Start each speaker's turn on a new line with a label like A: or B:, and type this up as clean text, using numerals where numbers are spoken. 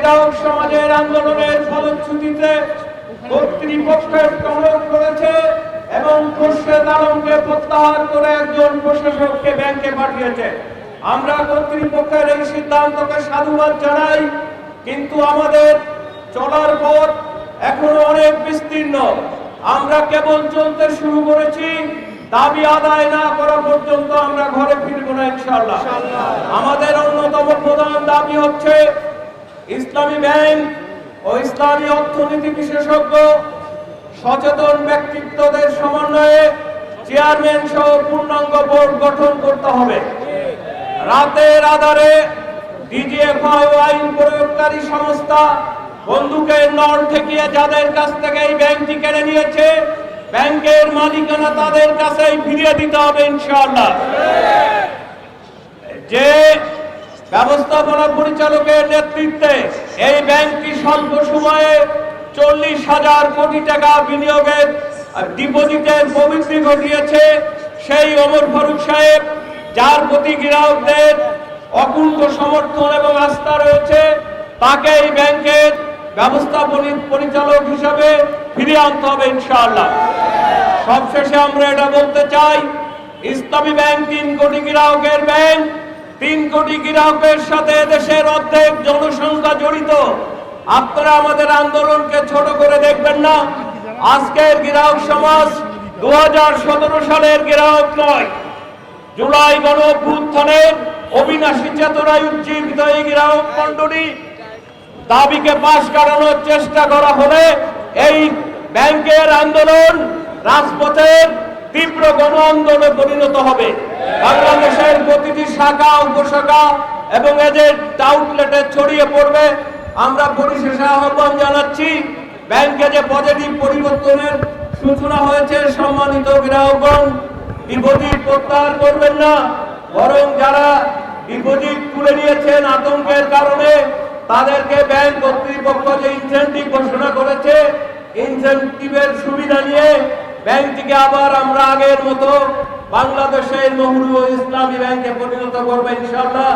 A: গ্রাহক সমাজের আন্দোলনের ফলশ্রুতিতে কর্তৃপক্ষ টনক করেছে এবং খোরশেদ আলমকে প্রত্যাহার করে একজন প্রশাসককে ব্যাংকে পাঠিয়েছে। আমরা কর্তৃপক্ষের এই সিদ্ধান্তকে সাধুবাদ জানাই, কিন্তু আমাদের চলার পথ এখনো অনেক বিস্তীর্ণ। আমরা কেবল চলতে শুরু করেছি, দাবি আদায় না করা পর্যন্ত আমরা ঘরে ফিরব না ইনশাআল্লাহ। আমাদের অন্যতম প্রধান দাবি হচ্ছে ইসলামী ব্যাংক ও ইসলামী অর্থনীতি বিশেষজ্ঞ সচেতন ব্যক্তিত্বদের সমন্বয়ে চেয়ারম্যান সহ পূর্ণাঙ্গ বোর্ড গঠন করতে হবে। রাতের আধারে ডিজিএফআই আইন প্রয়োগকারী সংস্থা বন্দুকের নল ঠেকিয়ে যাদের কাছ থেকে এই ব্যাংকটি কেড়ে নিয়েছে, ব্যাংকের মালিকানা তাদের কাছেই ফিরিয়ে দিতে হবে ইনশাআল্লাহ। যে ব্যবস্থাপনা পরিচালকের নেতৃত্বে এই ব্যাংকটি স্বল্প সময়ে 40,000 কোটি টাকা বিনিয়োগের ডিপোজিটের প্রবৃদ্ধি ঘটিয়েছে, সেই ওমর ফারুক সাহেব, যার প্রতি গ্রাহকদের অকুণ্ঠ সমর্থন এবং আস্থা রয়েছে, তাকে এই ব্যাংকের ব্যবস্থাপনা পরিচালক হিসাবে ফিরিয়ে আনতে হবে ইনশাআল্লাহ। সবশেষে আমরা এটা বলতে চাই, ইসলামী ব্যাংক 3 কোটি গ্রাহকের ব্যাংক। 3 কোটি গ্রাহকের সাথে দেশের অর্ধেক জনসংখ্যা জড়িত। আপনারা আমাদের আন্দোলনকে ছোট করে দেখবেন না। আজকের গ্রাহক সমাজ 2017 সালের গ্রাহক নয়। জুলাই গণ অভ্যুত্থানের অবিনাশী চেতনায় উজ্জীবিত এই গ্রাহক মণ্ডলী দাবিকে পাশ কাটানোর চেষ্টা করা হলে এই ব্যাংকের আন্দোলন রাজপথের তীব্র গণ আন্দোলনে পরিণত হবে। বাংলাদেশের প্রতিটি শাখা উপশাখা এবং এদের আউটলেটে ছড়িয়ে পড়বে। আমরা পরিশেষে আহ্বান জানাচ্ছি, ব্যাংকে যে পজিটিভ পরিবর্তনের সূচনা হয়েছে, সম্মানিত গ্রাহকগণ, ডিপোজিট প্রত্যাহার করবেন না, বরং যারা ডিপোজিট তুলে নিয়েছেন আতঙ্কের কারণে, তাদেরকে ব্যাংক কর্তৃপক্ষ যে ইনসেনটিভ ঘোষণা করেছে, ইনসেনটিভের সুবিধা নিয়ে ব্যাংকটিকে আবার আমরা আগের মতো বাংলাদেশের মহুরু ইসলামী ব্যাংকে পরিণত করবো ইনশাআল্লাহ।